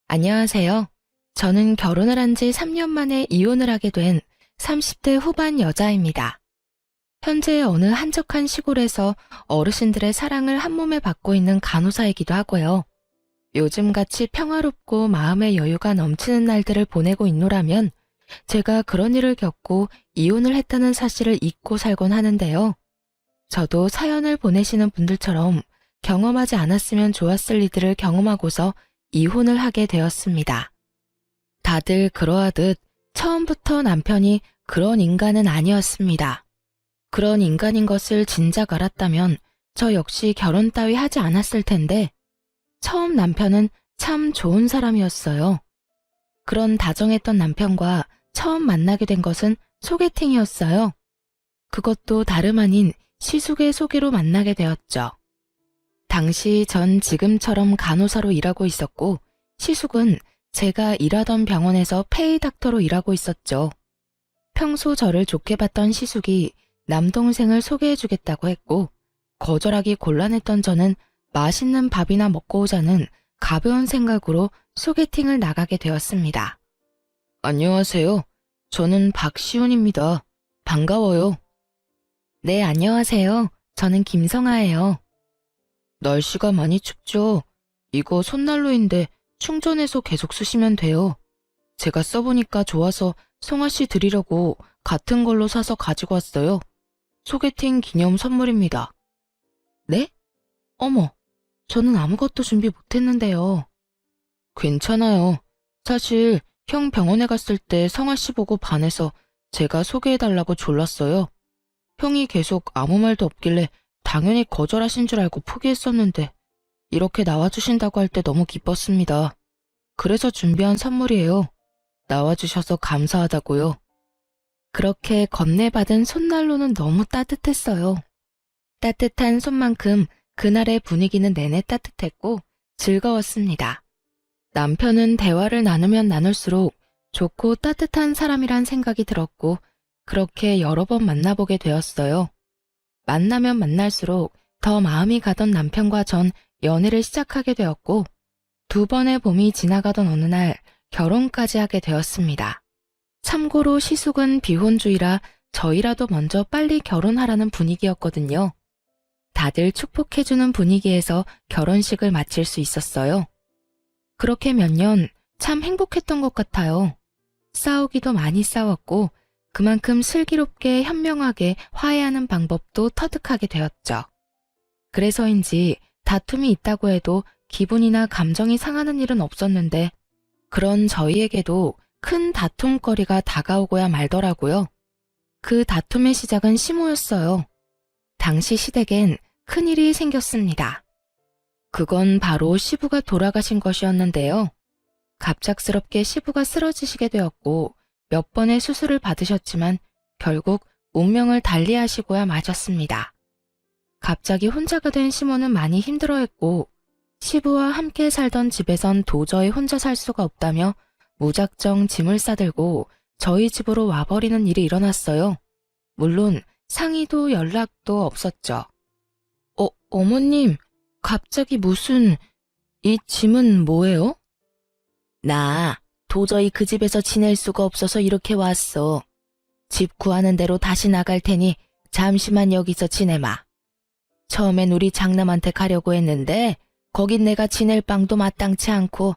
안녕하세요. 저는 결혼을 한 지 3년 만에 이혼을 하게 된 30대 후반 여자입니다. 현재 어느 한적한 시골에서 어르신들의 사랑을 한 몸에 받고 있는 간호사이기도 하고요. 요즘같이 평화롭고 마음의 여유가 넘치는 날들을 보내고 있노라면 제가 그런 일을 겪고 이혼을 했다는 사실을 잊고 살곤 하는데요. 저도 사연을 보내시는 분들처럼 경험하지 않았으면 좋았을 일들을 경험하고서 이혼을 하게 되었습니다. 다들 그러하듯 처음부터 남편이 그런 인간은 아니었습니다. 그런 인간인 것을 진작 알았다면 저 역시 결혼 따위 하지 않았을 텐데 처음 남편은 참 좋은 사람이었어요. 그런 다정했던 남편과 처음 만나게 된 것은 소개팅이었어요. 그것도 다름 아닌 시숙의 소개로 만나게 되었죠. 당시 전 지금처럼 간호사로 일하고 있었고 시숙은 제가 일하던 병원에서 페이 닥터로 일하고 있었죠. 평소 저를 좋게 봤던 시숙이 남동생을 소개해주겠다고 했고 거절하기 곤란했던 저는 맛있는 밥이나 먹고 오자는 가벼운 생각으로 소개팅을 나가게 되었습니다. 안녕하세요. 저는 박시훈입니다. 반가워요. 네, 안녕하세요. 저는 김성아예요. 날씨가 많이 춥죠? 이거 손난로인데 충전해서 계속 쓰시면 돼요. 제가 써보니까 좋아서 성아씨 드리려고 같은 걸로 사서 가지고 왔어요. 소개팅 기념 선물입니다. 네? 어머, 저는 아무것도 준비 못했는데요. 괜찮아요. 사실 형 병원에 갔을 때 성아씨 보고 반해서 제가 소개해달라고 졸랐어요. 형이 계속 아무 말도 없길래 당연히 거절하신 줄 알고 포기했었는데 이렇게 나와주신다고 할 때 너무 기뻤습니다. 그래서 준비한 선물이에요. 나와주셔서 감사하다고요. 그렇게 건네받은 손난로는 너무 따뜻했어요. 따뜻한 손만큼 그날의 분위기는 내내 따뜻했고 즐거웠습니다. 남편은 대화를 나누면 나눌수록 좋고 따뜻한 사람이란 생각이 들었고 그렇게 여러 번 만나보게 되었어요. 만나면 만날수록 더 마음이 가던 남편과 전 연애를 시작하게 되었고 2번의 봄이 지나가던 어느 날 결혼까지 하게 되었습니다. 참고로 시숙은 비혼주의라 저희라도 먼저 빨리 결혼하라는 분위기였거든요. 다들 축복해주는 분위기에서 결혼식을 마칠 수 있었어요. 그렇게 몇 년 참 행복했던 것 같아요. 싸우기도 많이 싸웠고 그만큼 슬기롭게 현명하게 화해하는 방법도 터득하게 되었죠. 그래서인지 다툼이 있다고 해도 기분이나 감정이 상하는 일은 없었는데 그런 저희에게도 큰 다툼거리가 다가오고야 말더라고요. 그 다툼의 시작은 시모였어요. 당시 시댁엔 큰일이 생겼습니다. 그건 바로 시부가 돌아가신 것이었는데요. 갑작스럽게 시부가 쓰러지시게 되었고 몇 번의 수술을 받으셨지만 결국 운명을 달리하시고야 마셨습니다. 갑자기 혼자가 된 시모는 많이 힘들어했고 시부와 함께 살던 집에선 도저히 혼자 살 수가 없다며 무작정 짐을 싸들고 저희 집으로 와버리는 일이 일어났어요. 물론 상의도 연락도 없었죠. 어머님, 갑자기 무슨... 이 짐은 뭐예요? 나 도저히 그 집에서 지낼 수가 없어서 이렇게 왔어. 집 구하는 대로 다시 나갈 테니 잠시만 여기서 지내마. 처음엔 우리 장남한테 가려고 했는데 거긴 내가 지낼 방도 마땅치 않고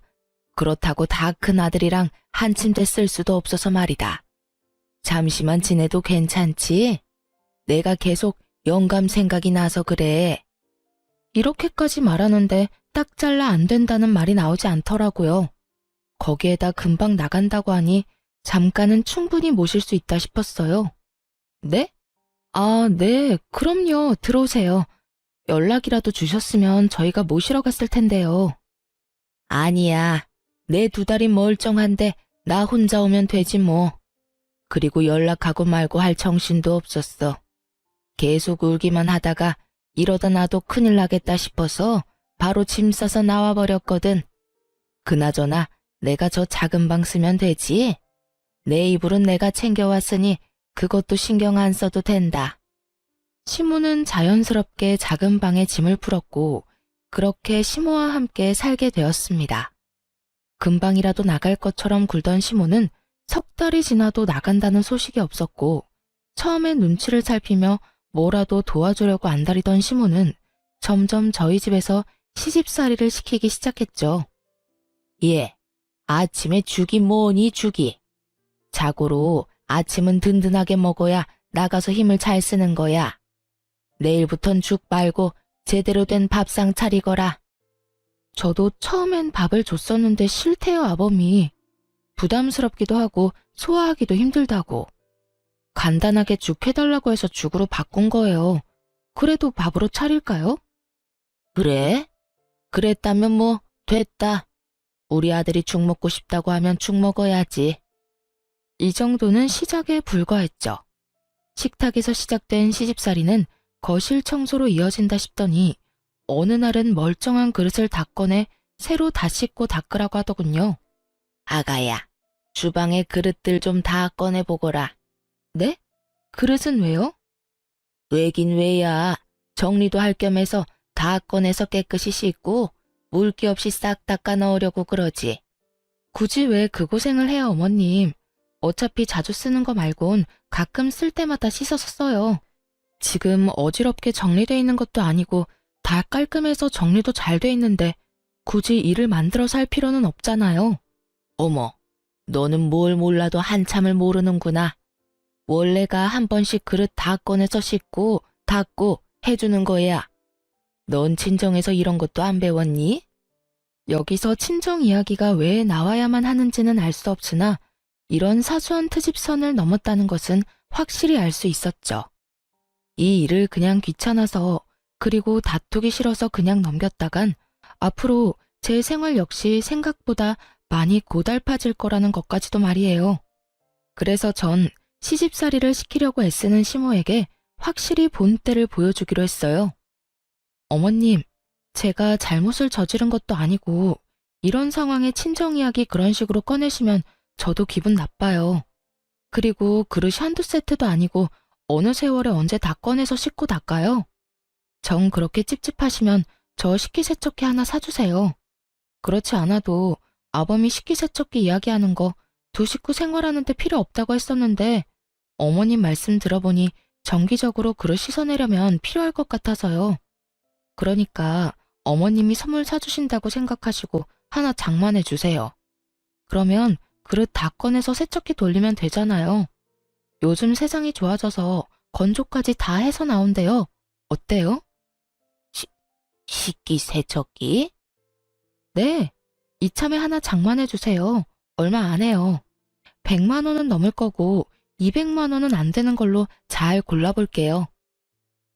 그렇다고 다 큰 아들이랑 한 침대 쓸 수도 없어서 말이다. 잠시만 지내도 괜찮지? 내가 계속 영감 생각이 나서 그래. 이렇게까지 말하는데 딱 잘라 안 된다는 말이 나오지 않더라고요. 거기에다 금방 나간다고 하니 잠깐은 충분히 모실 수 있다 싶었어요. 네? 아, 네, 그럼요. 들어오세요. 연락이라도 주셨으면 저희가 모시러 갔을 텐데요. 아니야. 내 2달이 멀쩡한데 나 혼자 오면 되지 뭐. 그리고 연락하고 말고 할 정신도 없었어. 계속 울기만 하다가 이러다 나도 큰일 나겠다 싶어서 바로 짐 싸서 나와버렸거든. 그나저나 내가 저 작은 방 쓰면 되지? 내 이불은 내가 챙겨왔으니 그것도 신경 안 써도 된다. 시모는 자연스럽게 작은 방에 짐을 풀었고 그렇게 시모와 함께 살게 되었습니다. 금방이라도 나갈 것처럼 굴던 시모는 석 달이 지나도 나간다는 소식이 없었고, 처음엔 눈치를 살피며 뭐라도 도와주려고 안달이던 시모는 점점 저희 집에서 시집살이를 시키기 시작했죠. 예, 아침에 죽이 뭐니 죽이. 자고로 아침은 든든하게 먹어야 나가서 힘을 잘 쓰는 거야. 내일부턴 죽 말고 제대로 된 밥상 차리거라. 저도 처음엔 밥을 줬었는데 싫대요, 아범이. 부담스럽기도 하고 소화하기도 힘들다고. 간단하게 죽 해달라고 해서 죽으로 바꾼 거예요. 그래도 밥으로 차릴까요? 그래? 그랬다면 뭐 됐다. 우리 아들이 죽 먹고 싶다고 하면 죽 먹어야지. 이 정도는 시작에 불과했죠. 식탁에서 시작된 시집살이는 거실 청소로 이어진다 싶더니 어느 날은 멀쩡한 그릇을 다 꺼내 새로 다 씻고 닦으라고 하더군요. 아가야, 주방에 그릇들 좀 다 꺼내보거라. 네? 그릇은 왜요? 왜긴 왜야. 정리도 할 겸해서 다 꺼내서 깨끗이 씻고 물기 없이 싹 닦아 넣으려고 그러지. 굳이 왜 그 고생을 해요, 어머님. 어차피 자주 쓰는 거 말곤 가끔 쓸 때마다 씻어서 써요. 지금 어지럽게 정리돼 있는 것도 아니고 다 깔끔해서 정리도 잘 돼 있는데 굳이 일을 만들어서 할 필요는 없잖아요. 어머, 너는 뭘 몰라도 한참을 모르는구나. 원래가 한 번씩 그릇 다 꺼내서 씻고 닦고 해주는 거야. 넌 친정에서 이런 것도 안 배웠니? 여기서 친정 이야기가 왜 나와야만 하는지는 알 수 없으나 이런 사소한 트집선을 넘었다는 것은 확실히 알 수 있었죠. 이 일을 그냥 귀찮아서 그리고 다투기 싫어서 그냥 넘겼다간 앞으로 제 생활 역시 생각보다 많이 고달파질 거라는 것까지도 말이에요. 그래서 전 시집살이를 시키려고 애쓰는 시모에게 확실히 본때를 보여주기로 했어요. 어머님, 제가 잘못을 저지른 것도 아니고 이런 상황에 친정 이야기 그런 식으로 꺼내시면 저도 기분 나빠요. 그리고 그릇이 한두 세트도 아니고 어느 세월에 언제 다 꺼내서 씻고 닦아요? 정 그렇게 찝찝하시면 저 식기세척기 하나 사주세요. 그렇지 않아도 아범이 식기세척기 이야기하는 거 두 식구 생활하는데 필요 없다고 했었는데 어머님 말씀 들어보니 정기적으로 그릇 씻어내려면 필요할 것 같아서요. 그러니까 어머님이 선물 사주신다고 생각하시고 하나 장만해 주세요. 그러면 그릇 다 꺼내서 세척기 돌리면 되잖아요. 요즘 세상이 좋아져서 건조까지 다 해서 나온대요. 어때요? 식기세척기? 네, 이참에 하나 장만해 주세요. 얼마 안 해요. 100만 원은 넘을 거고 200만 원은 안 되는 걸로 잘 골라볼게요.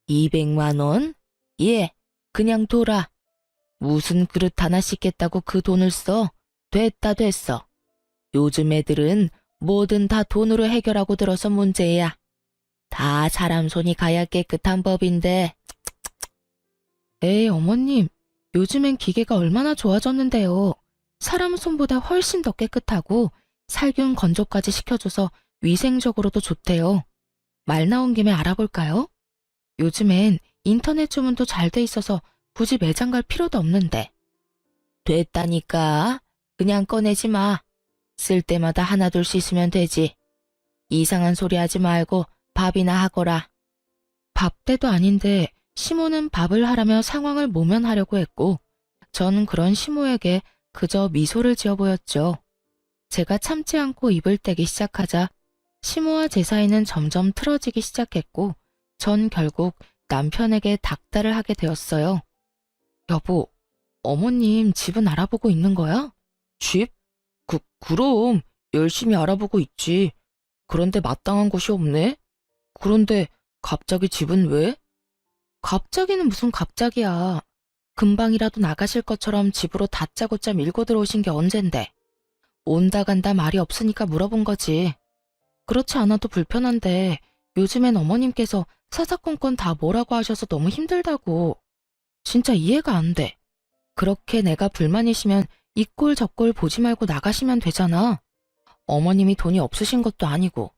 200만 원? 예, 그냥 둬라. 무슨 그릇 하나 씻겠다고 그 돈을 써? 됐어. 요즘 애들은 뭐든 다 돈으로 해결하고 들어서 문제야. 다 사람 손이 가야 깨끗한 법인데. 에이, 어머님. 요즘엔 기계가 얼마나 좋아졌는데요. 사람 손보다 훨씬 더 깨끗하고 살균 건조까지 시켜줘서 위생적으로도 좋대요. 말 나온 김에 알아볼까요? 요즘엔 인터넷 주문도 잘 돼 있어서 굳이 매장 갈 필요도 없는데. 됐다니까. 그냥 꺼내지 마. 쓸 때마다 하나둘 씻으면 되지. 이상한 소리 하지 말고 밥이나 하거라. 밥 때도 아닌데 시모는 밥을 하라며 상황을 모면하려고 했고 전 그런 시모에게 그저 미소를 지어 보였죠. 제가 참지 않고 입을 떼기 시작하자 시모와 제 사이는 점점 틀어지기 시작했고 전 결국 남편에게 닥달을 하게 되었어요. 여보, 어머님 집은 알아보고 있는 거야? 집? 그럼 열심히 알아보고 있지. 그런데 마땅한 곳이 없네? 그런데 갑자기 집은 왜? 갑자기는 무슨 갑자기야. 금방이라도 나가실 것처럼 집으로 다짜고짜 밀고 들어오신 게 언젠데. 온다 간다 말이 없으니까 물어본 거지. 그렇지 않아도 불편한데 요즘엔 어머님께서 사사건건 다 뭐라고 하셔서 너무 힘들다고. 진짜 이해가 안 돼. 그렇게 내가 불만이시면 이 꼴 저 꼴 보지 말고 나가시면 되잖아. 어머님이 돈이 없으신 것도 아니고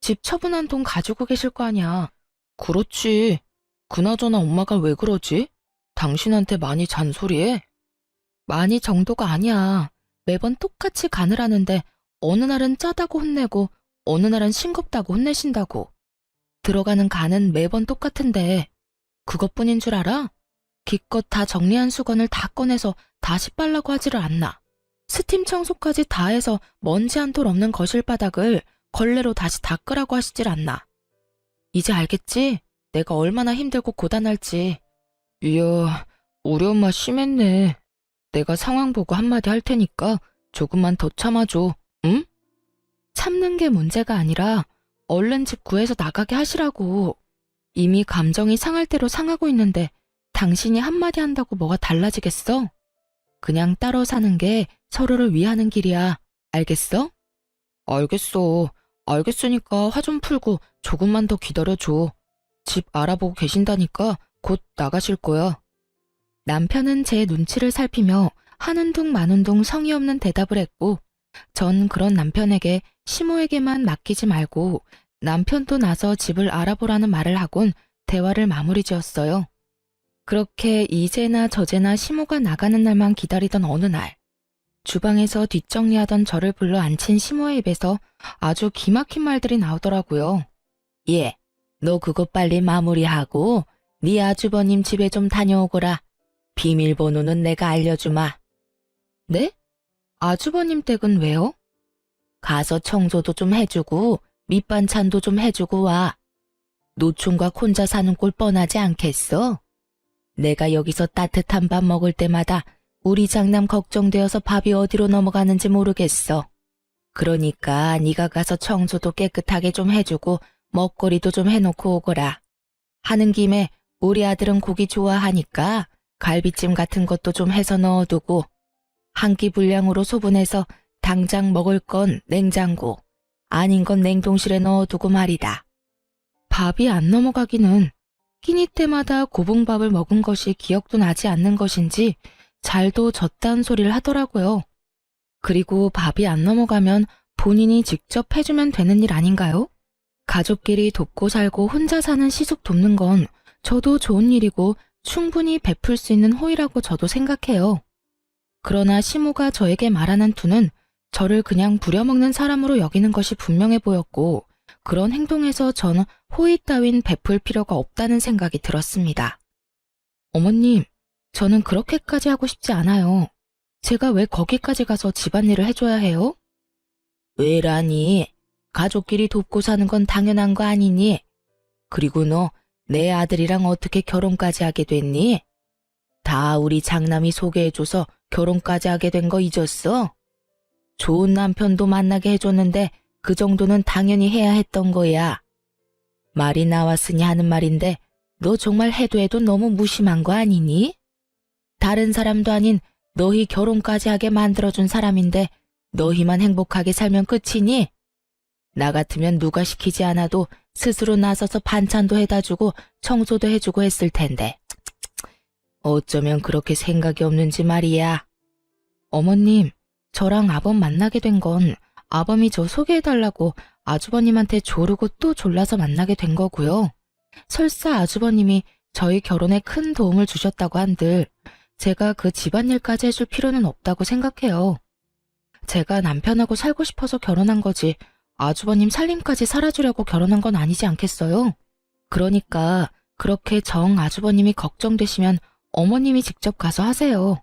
집 처분한 돈 가지고 계실 거 아니야. 그렇지. 그나저나 엄마가 왜 그러지? 당신한테 많이 잔소리해? 많이 정도가 아니야. 매번 똑같이 간을 하는데 어느 날은 짜다고 혼내고 어느 날은 싱겁다고 혼내신다고. 들어가는 간은 매번 똑같은데 그것뿐인 줄 알아? 기껏 다 정리한 수건을 다 꺼내서 다시 빨라고 하지를 않나. 스팀 청소까지 다 해서 먼지 한 톨 없는 거실 바닥을 걸레로 다시 닦으라고 하시질 않나. 이제 알겠지? 내가 얼마나 힘들고 고단할지. 이야, 우리 엄마 심했네. 내가 상황 보고 한마디 할 테니까 조금만 더 참아줘, 응? 참는 게 문제가 아니라 얼른 집 구해서 나가게 하시라고. 이미 감정이 상할 대로 상하고 있는데 당신이 한마디 한다고 뭐가 달라지겠어? 그냥 따로 사는 게 서로를 위하는 길이야. 알겠어? 알겠어. 알겠으니까 화 좀 풀고 조금만 더 기다려줘. 집 알아보고 계신다니까 곧 나가실 거야. 남편은 제 눈치를 살피며 하는 둥 마는 둥 성의 없는 대답을 했고 전 그런 남편에게 시모에게만 맡기지 말고 남편도 나서 집을 알아보라는 말을 하곤 대화를 마무리 지었어요. 그렇게 이제나 저제나 시모가 나가는 날만 기다리던 어느 날 주방에서 뒷정리하던 저를 불러 앉힌 시모의 입에서 아주 기막힌 말들이 나오더라고요. 예, 너 그거 빨리 마무리하고 네 아주버님 집에 좀 다녀오거라. 비밀번호는 내가 알려주마. 네? 아주버님 댁은 왜요? 가서 청소도 좀 해주고 밑반찬도 좀 해주고 와. 노총각 혼자 사는 꼴 뻔하지 않겠어? 내가 여기서 따뜻한 밥 먹을 때마다 우리 장남 걱정되어서 밥이 어디로 넘어가는지 모르겠어. 그러니까 네가 가서 청소도 깨끗하게 좀 해주고 먹거리도 좀 해놓고 오거라. 하는 김에 우리 아들은 고기 좋아하니까 갈비찜 같은 것도 좀 해서 넣어두고 한 끼 분량으로 소분해서 당장 먹을 건 냉장고, 아닌 건 냉동실에 넣어두고 말이다. 밥이 안 넘어가기는 끼니 때마다 고봉밥을 먹은 것이 기억도 나지 않는 것인지 잘도 졌다는 소리를 하더라고요. 그리고 밥이 안 넘어가면 본인이 직접 해주면 되는 일 아닌가요? 가족끼리 돕고 살고 혼자 사는 시숙 돕는 건 저도 좋은 일이고 충분히 베풀 수 있는 호의라고 저도 생각해요. 그러나 시모가 저에게 말하는 투는 저를 그냥 부려먹는 사람으로 여기는 것이 분명해 보였고 그런 행동에서 저는 호의 따윈 베풀 필요가 없다는 생각이 들었습니다. 어머님, 저는 그렇게까지 하고 싶지 않아요. 제가 왜 거기까지 가서 집안일을 해줘야 해요? 왜라니? 가족끼리 돕고 사는 건 당연한 거 아니니? 그리고 너 내 아들이랑 어떻게 결혼까지 하게 됐니? 다 우리 장남이 소개해줘서 결혼까지 하게 된 거 잊었어? 좋은 남편도 만나게 해줬는데 그 정도는 당연히 해야 했던 거야. 말이 나왔으니 하는 말인데 너 정말 해도 해도 너무 무심한 거 아니니? 다른 사람도 아닌 너희 결혼까지 하게 만들어준 사람인데 너희만 행복하게 살면 끝이니? 나 같으면 누가 시키지 않아도 스스로 나서서 반찬도 해다 주고 청소도 해주고 했을 텐데. 어쩌면 그렇게 생각이 없는지 말이야. 어머님, 저랑 아범 만나게 된 건 아범이 저 소개해달라고 아주버님한테 조르고 또 졸라서 만나게 된 거고요. 설사 아주버님이 저희 결혼에 큰 도움을 주셨다고 한들 제가 그 집안일까지 해줄 필요는 없다고 생각해요. 제가 남편하고 살고 싶어서 결혼한 거지 아주버님 살림까지 살아주려고 결혼한 건 아니지 않겠어요? 그러니까 그렇게 정 아주버님이 걱정되시면 어머님이 직접 가서 하세요.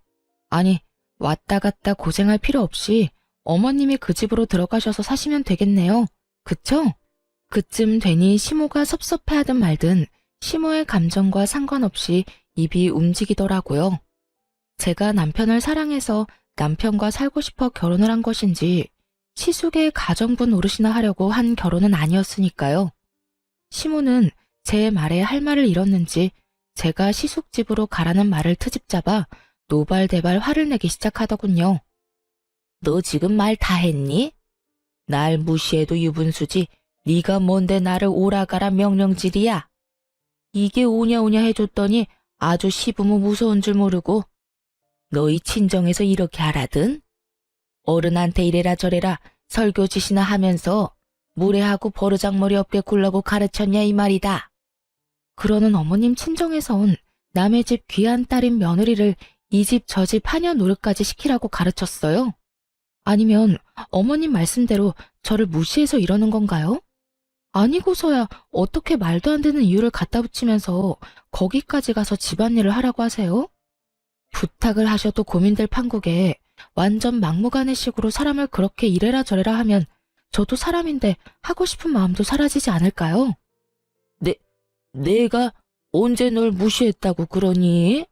아니, 왔다 갔다 고생할 필요 없이 어머님이 그 집으로 들어가셔서 사시면 되겠네요. 그쵸? 그쯤 되니 시모가 섭섭해하든 말든 시모의 감정과 상관없이 입이 움직이더라고요. 제가 남편을 사랑해서 남편과 살고 싶어 결혼을 한 것인지 시숙의 가정부 노릇이나 하려고 한 결혼은 아니었으니까요. 시모는 제 말에 할 말을 잃었는지 제가 시숙 집으로 가라는 말을 트집잡아 노발대발 화를 내기 시작하더군요. 너 지금 말 다 했니? 날 무시해도 유분수지 네가 뭔데 나를 오라가라 명령질이야. 이게 오냐오냐 해줬더니 아주 시부모 무서운 줄 모르고 너희 친정에서 이렇게 하라든? 어른한테 이래라 저래라 설교짓이나 하면서 무례하고 버르장머리 없게 굴라고 가르쳤냐 이 말이다. 그러는 어머님 친정에선 남의 집 귀한 딸인 며느리를 이 집 저 집 하녀 노릇까지 시키라고 가르쳤어요. 아니면 어머님 말씀대로 저를 무시해서 이러는 건가요? 아니고서야 어떻게 말도 안 되는 이유를 갖다 붙이면서 거기까지 가서 집안일을 하라고 하세요? 부탁을 하셔도 고민될 판국에 완전 막무가내식으로 사람을 그렇게 이래라 저래라 하면 저도 사람인데 하고 싶은 마음도 사라지지 않을까요? 내가 언제 널 무시했다고 그러니?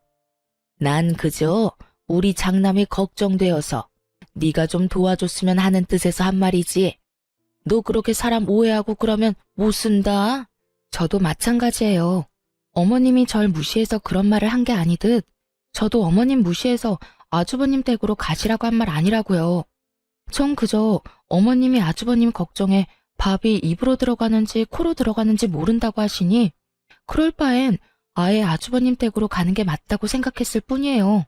난 그저 우리 장남이 걱정되어서 네가 좀 도와줬으면 하는 뜻에서 한 말이지. 너 그렇게 사람 오해하고 그러면 못 쓴다. 저도 마찬가지예요. 어머님이 절 무시해서 그런 말을 한 게 아니듯 저도 어머님 무시해서 아주버님 댁으로 가시라고 한 말 아니라고요. 전 그저 어머님이 아주버님 걱정에 밥이 입으로 들어가는지 코로 들어가는지 모른다고 하시니 그럴 바엔 아예 아주버님 댁으로 가는 게 맞다고 생각했을 뿐이에요.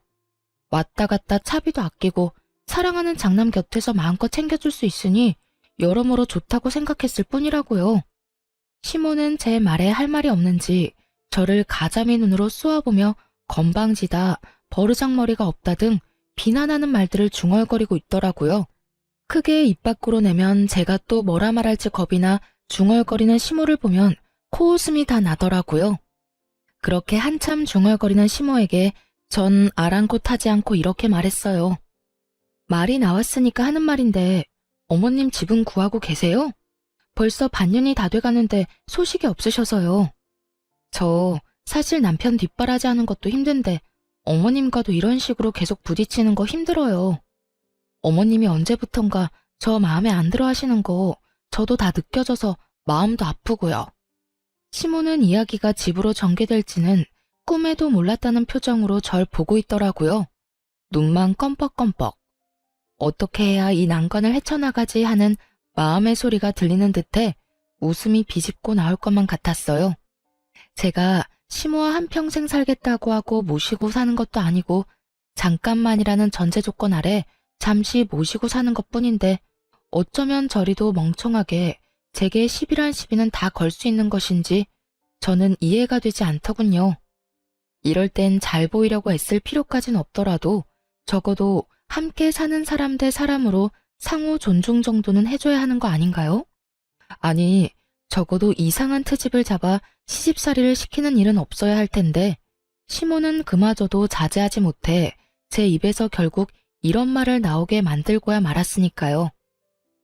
왔다 갔다 차비도 아끼고 사랑하는 장남 곁에서 마음껏 챙겨줄 수 있으니 여러모로 좋다고 생각했을 뿐이라고요. 시모는 제 말에 할 말이 없는지 저를 가자미 눈으로 쏘아보며 건방지다, 버르장머리가 없다 등 비난하는 말들을 중얼거리고 있더라고요. 크게 입 밖으로 내면 제가 또 뭐라 말할지 겁이 나 중얼거리는 시모를 보면 코웃음이 다 나더라고요. 그렇게 한참 중얼거리는 시모에게 전 아랑곳하지 않고 이렇게 말했어요. 말이 나왔으니까 하는 말인데 어머님 집은 구하고 계세요? 벌써 반년이 다 돼가는데 소식이 없으셔서요. 저 사실 남편 뒷바라지 하는 것도 힘든데 어머님과도 이런 식으로 계속 부딪히는 거 힘들어요. 어머님이 언제부턴가 저 마음에 안 들어 하시는 거 저도 다 느껴져서 마음도 아프고요. 시모는 이야기가 집으로 전개될지는 꿈에도 몰랐다는 표정으로 절 보고 있더라고요. 눈만 껌뻑껌뻑. 어떻게 해야 이 난관을 헤쳐나가지 하는 마음의 소리가 들리는 듯해 웃음이 비집고 나올 것만 같았어요. 제가 시모와 한평생 살겠다고 하고 모시고 사는 것도 아니고 잠깐만이라는 전제 조건 아래 잠시 모시고 사는 것뿐인데 어쩌면 저리도 멍청하게 제게 시비란 시비는 다 걸 수 있는 것인지 저는 이해가 되지 않더군요. 이럴 땐 잘 보이려고 애쓸 필요까진 없더라도 적어도 함께 사는 사람 대 사람으로 상호 존중 정도는 해줘야 하는 거 아닌가요? 아니, 적어도 이상한 트집을 잡아 시집살이를 시키는 일은 없어야 할 텐데 시모는 그마저도 자제하지 못해 제 입에서 결국 이런 말을 나오게 만들고야 말았으니까요.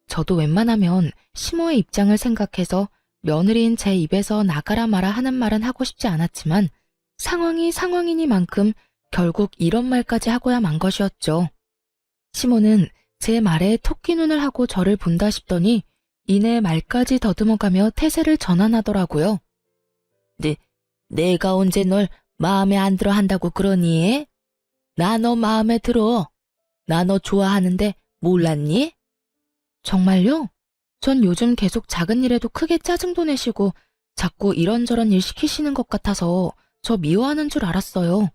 저도 웬만하면 시모의 입장을 생각해서 며느리인 제 입에서 나가라 마라 하는 말은 하고 싶지 않았지만 상황이 상황이니만큼 결국 이런 말까지 하고야 만 것이었죠. 시모는 제 말에 토끼 눈을 하고 저를 본다 싶더니 이내 말까지 더듬어가며 태세를 전환하더라고요. 내가 언제 널 마음에 안 들어 한다고 그러니? 나 너 마음에 들어. 나 너 좋아하는데 몰랐니? 정말요? 전 요즘 계속 작은 일에도 크게 짜증도 내시고 자꾸 이런저런 일 시키시는 것 같아서 저 미워하는 줄 알았어요.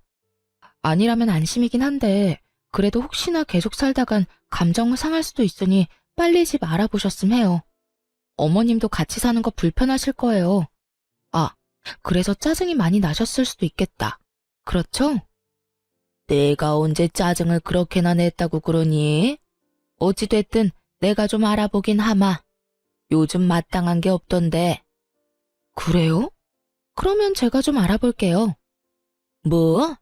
아니라면 안심이긴 한데 그래도 혹시나 계속 살다간 감정 상할 수도 있으니 빨리 집 알아보셨음 해요. 어머님도 같이 사는 거 불편하실 거예요. 아, 그래서 짜증이 많이 나셨을 수도 있겠다. 그렇죠? 내가 언제 짜증을 그렇게나 냈다고 그러니? 어찌됐든 내가 좀 알아보긴 하마. 요즘 마땅한 게 없던데. 그래요? 그러면 제가 좀 알아볼게요. 뭐?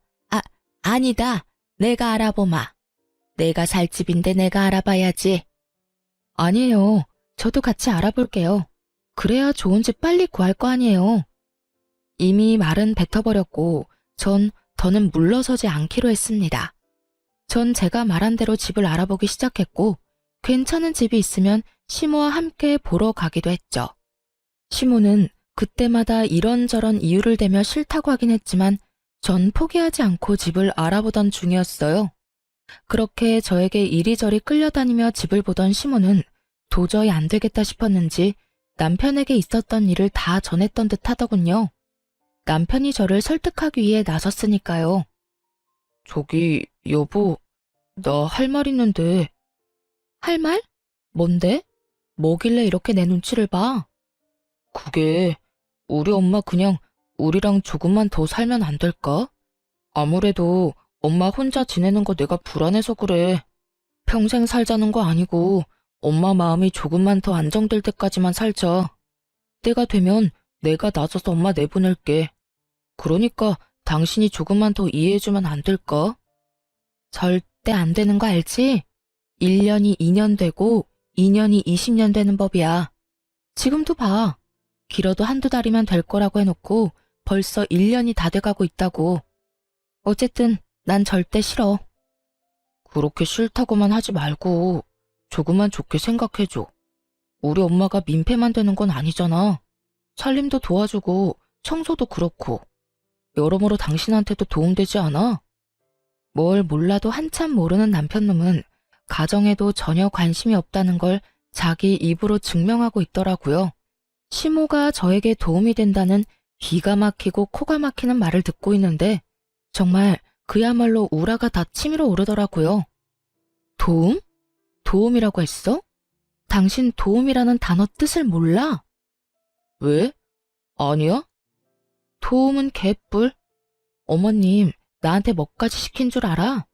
아니다. 내가 알아보마. 내가 살 집인데 내가 알아봐야지. 아니에요. 저도 같이 알아볼게요. 그래야 좋은 집 빨리 구할 거 아니에요. 이미 말은 뱉어버렸고 전 더는 물러서지 않기로 했습니다. 전 제가 말한 대로 집을 알아보기 시작했고 괜찮은 집이 있으면 시모와 함께 보러 가기도 했죠. 시모는 그때마다 이런저런 이유를 대며 싫다고 하긴 했지만 전 포기하지 않고 집을 알아보던 중이었어요. 그렇게 저에게 이리저리 끌려다니며 집을 보던 시모는 도저히 안 되겠다 싶었는지 남편에게 있었던 일을 다 전했던 듯 하더군요. 남편이 저를 설득하기 위해 나섰으니까요. 저기, 여보, 나 할 말 있는데. 할 말? 뭔데? 뭐길래 이렇게 내 눈치를 봐? 그게 우리 엄마 그냥 우리랑 조금만 더 살면 안 될까? 아무래도 엄마 혼자 지내는 거 내가 불안해서 그래. 평생 살자는 거 아니고 엄마 마음이 조금만 더 안정될 때까지만 살자. 때가 되면 내가 나서서 엄마 내보낼게. 그러니까 당신이 조금만 더 이해해주면 안 될까? 절대 안 되는 거 알지? 1년이 2년 되고 2년이 20년 되는 법이야. 지금도 봐. 길어도 한두 달이면 될 거라고 해놓고 벌써 1년이 다 돼가고 있다고. 어쨌든 난 절대 싫어. 그렇게 싫다고만 하지 말고 조금만 좋게 생각해줘. 우리 엄마가 민폐만 되는 건 아니잖아. 살림도 도와주고 청소도 그렇고 여러모로 당신한테도 도움되지 않아? 뭘 몰라도 한참 모르는 남편놈은 가정에도 전혀 관심이 없다는 걸 자기 입으로 증명하고 있더라고요. 시모가 저에게 도움이 된다는 기가 막히고 코가 막히는 말을 듣고 있는데 정말 그야말로 우라가 다 치밀어 오르더라고요. 도움? 도움이라고 했어? 당신 도움이라는 단어 뜻을 몰라? 왜? 아니야? 도움은 개뿔. 어머님, 나한테 뭐까지 시킨 줄 알아?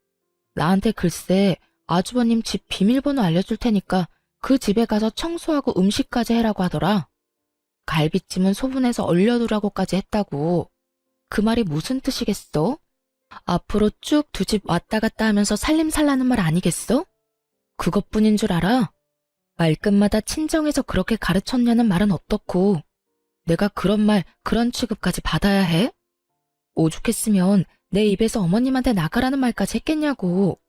나한테 글쎄 아주버님 집 비밀번호 알려줄 테니까 그 집에 가서 청소하고 음식까지 해라고 하더라. 갈비찜은 소분해서 얼려두라고까지 했다고. 그 말이 무슨 뜻이겠어? 앞으로 쭉 두 집 왔다 갔다 하면서 살림살라는 말 아니겠어? 그것뿐인 줄 알아? 말끝마다 친정에서 그렇게 가르쳤냐는 말은 어떻고 내가 그런 말, 그런 취급까지 받아야 해? 오죽했으면 내 입에서 어머님한테 나가라는 말까지 했겠냐고.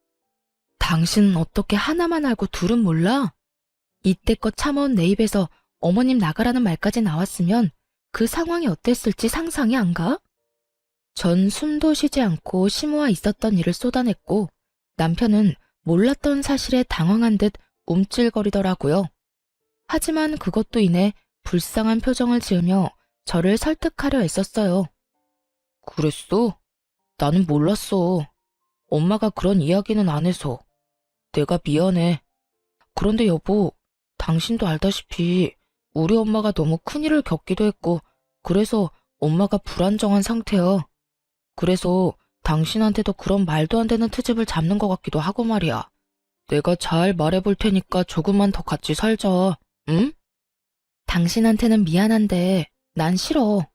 당신은 어떻게 하나만 알고 둘은 몰라? 이때껏 참아온 내 입에서 어머님 나가라는 말까지 나왔으면 그 상황이 어땠을지 상상이 안 가? 전 숨도 쉬지 않고 시모와 있었던 일을 쏟아냈고 남편은 몰랐던 사실에 당황한 듯 움찔거리더라고요. 하지만 그것도 인해 불쌍한 표정을 지으며 저를 설득하려 애썼어요. 그랬어? 나는 몰랐어. 엄마가 그런 이야기는 안 해서. 내가 미안해. 그런데 여보, 당신도 알다시피 우리 엄마가 너무 큰일을 겪기도 했고 그래서 엄마가 불안정한 상태야. 그래서 당신한테도 그런 말도 안 되는 트집을 잡는 것 같기도 하고 말이야. 내가 잘 말해볼 테니까 조금만 더 같이 살자, 응? 당신한테는 미안한데 난 싫어.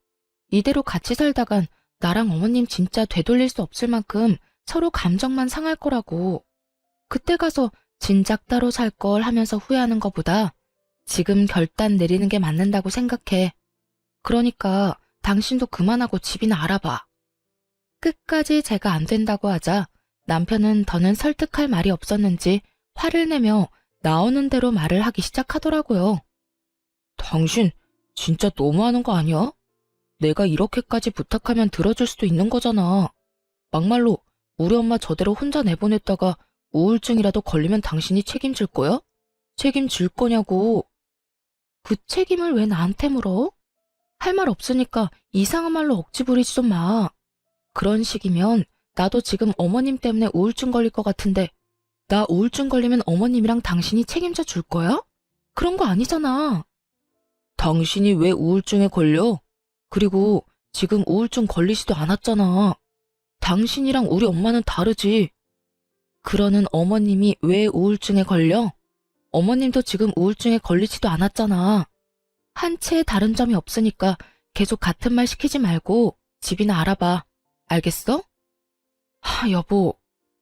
이대로 같이 살다간 나랑 어머님 진짜 되돌릴 수 없을 만큼 서로 감정만 상할 거라고. 그때 가서 진작 따로 살 걸 하면서 후회하는 것보다 지금 결단 내리는 게 맞는다고 생각해. 그러니까 당신도 그만하고 집이나 알아봐. 끝까지 제가 안 된다고 하자 남편은 더는 설득할 말이 없었는지 화를 내며 나오는 대로 말을 하기 시작하더라고요. 당신 진짜 너무하는 거 아니야? 내가 이렇게까지 부탁하면 들어줄 수도 있는 거잖아. 막말로 우리 엄마 저대로 혼자 내보냈다가 우울증이라도 걸리면 당신이 책임질 거야? 책임질 거냐고. 그 책임을 왜 나한테 물어? 할 말 없으니까 이상한 말로 억지 부리지 좀 마. 그런 식이면 나도 지금 어머님 때문에 우울증 걸릴 것 같은데 나 우울증 걸리면 어머님이랑 당신이 책임져 줄 거야? 그런 거 아니잖아. 당신이 왜 우울증에 걸려? 그리고 지금 우울증 걸리지도 않았잖아. 당신이랑 우리 엄마는 다르지. 그러는 어머님이 왜 우울증에 걸려? 어머님도 지금 우울증에 걸리지도 않았잖아. 한 채에 다른 점이 없으니까 계속 같은 말 시키지 말고 집이나 알아봐. 알겠어? 여보,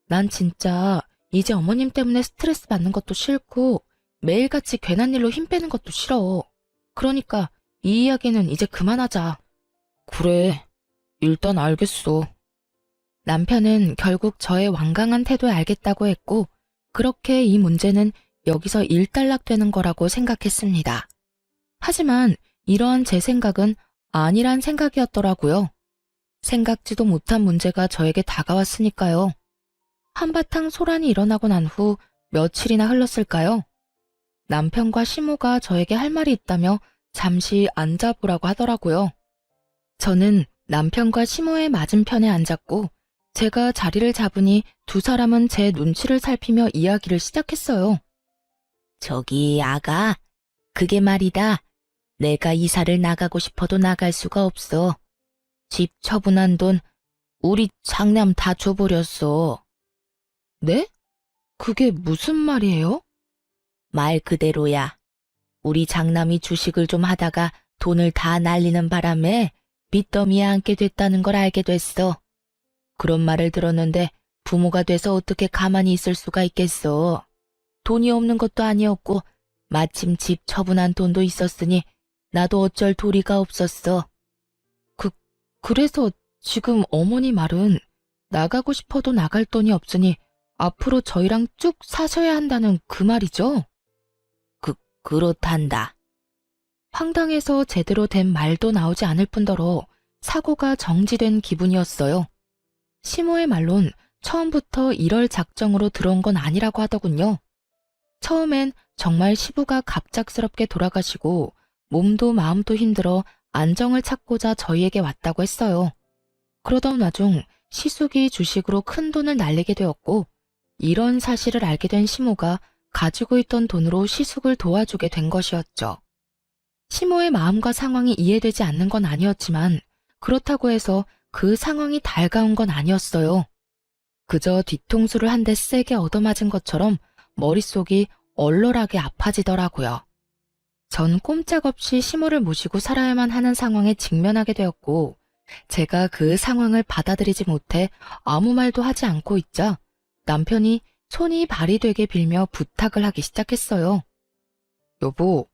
난 진짜 이제 어머님 때문에 스트레스 받는 것도 싫고 매일같이 괜한 일로 힘 빼는 것도 싫어. 그러니까 이 이야기는 이제 그만하자. 그래, 일단 알겠어. 남편은 결국 저의 완강한 태도에 알겠다고 했고 그렇게 이 문제는 여기서 일단락되는 거라고 생각했습니다. 하지만 이러한 제 생각은 아니란 생각이었더라고요. 생각지도 못한 문제가 저에게 다가왔으니까요. 한바탕 소란이 일어나고 난 후 며칠이나 흘렀을까요? 남편과 시모가 저에게 할 말이 있다며 잠시 앉아보라고 하더라고요. 저는 남편과 시모의 맞은편에 앉았고 제가 자리를 잡으니 두 사람은 제 눈치를 살피며 이야기를 시작했어요. 저기 아가, 그게 말이다. 내가 이사를 나가고 싶어도 나갈 수가 없어. 집 처분한 돈 우리 장남 다 줘버렸어. 네? 그게 무슨 말이에요? 말 그대로야. 우리 장남이 주식을 좀 하다가 돈을 다 날리는 바람에 빚더미에 앉게 됐다는 걸 알게 됐어. 그런 말을 들었는데 부모가 돼서 어떻게 가만히 있을 수가 있겠어. 돈이 없는 것도 아니었고 마침 집 처분한 돈도 있었으니 나도 어쩔 도리가 없었어. 그래서 지금 어머니 말은 나가고 싶어도 나갈 돈이 없으니 앞으로 저희랑 쭉 사셔야 한다는 그 말이죠? 그렇단다. 황당해서 제대로 된 말도 나오지 않을 뿐더러 사고가 정지된 기분이었어요. 시모의 말론 처음부터 이럴 작정으로 들어온 건 아니라고 하더군요. 처음엔 정말 시부가 갑작스럽게 돌아가시고 몸도 마음도 힘들어 안정을 찾고자 저희에게 왔다고 했어요. 그러던 와중 시숙이 주식으로 큰 돈을 날리게 되었고 이런 사실을 알게 된 시모가 가지고 있던 돈으로 시숙을 도와주게 된 것이었죠. 시모의 마음과 상황이 이해되지 않는 건 아니었지만 그렇다고 해서 그 상황이 달가운 건 아니었어요. 그저 뒤통수를 한 대 세게 얻어맞은 것처럼 머릿속이 얼얼하게 아파지더라고요. 전 꼼짝없이 시모를 모시고 살아야만 하는 상황에 직면하게 되었고 제가 그 상황을 받아들이지 못해 아무 말도 하지 않고 있자 남편이 손이 발이 되게 빌며 부탁을 하기 시작했어요. 여보,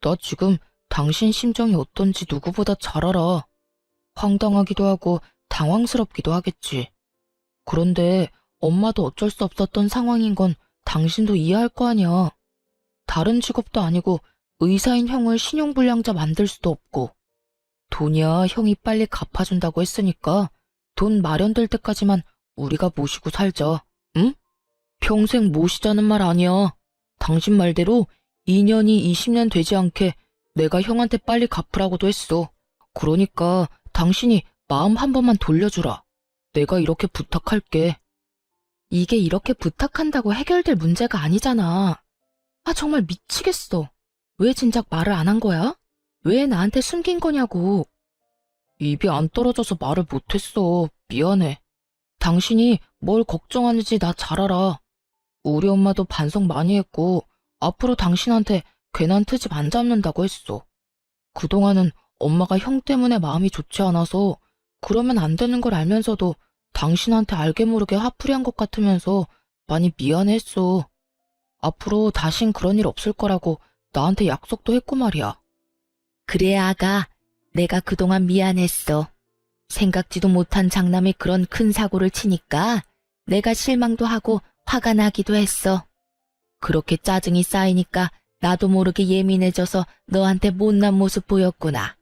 나 지금 당신 심정이 어떤지 누구보다 잘 알아. 황당하기도 하고 당황스럽기도 하겠지. 그런데 엄마도 어쩔 수 없었던 상황인 건 당신도 이해할 거 아니야. 다른 직업도 아니고 의사인 형을 신용불량자 만들 수도 없고. 돈이야 형이 빨리 갚아준다고 했으니까 돈 마련될 때까지만 우리가 모시고 살자. 응? 평생 모시자는 말 아니야. 당신 말대로 2년이 20년 되지 않게 내가 형한테 빨리 갚으라고도 했어. 그러니까 당신이 마음 한 번만 돌려주라. 내가 이렇게 부탁할게. 이게 이렇게 부탁한다고 해결될 문제가 아니잖아. 아, 정말 미치겠어. 왜 진작 말을 안 한 거야? 왜 나한테 숨긴 거냐고. 입이 안 떨어져서 말을 못했어. 미안해. 당신이 뭘 걱정하는지 나 잘 알아. 우리 엄마도 반성 많이 했고 앞으로 당신한테 괜한 트집 안 잡는다고 했어. 그동안은 엄마가 형 때문에 마음이 좋지 않아서 그러면 안 되는 걸 알면서도 당신한테 알게 모르게 화풀이한 것 같으면서 많이 미안했어. 앞으로 다신 그런 일 없을 거라고 나한테 약속도 했고 말이야. 그래, 아가. 내가 그동안 미안했어. 생각지도 못한 장남이 그런 큰 사고를 치니까 내가 실망도 하고 화가 나기도 했어. 그렇게 짜증이 쌓이니까 나도 모르게 예민해져서 너한테 못난 모습 보였구나.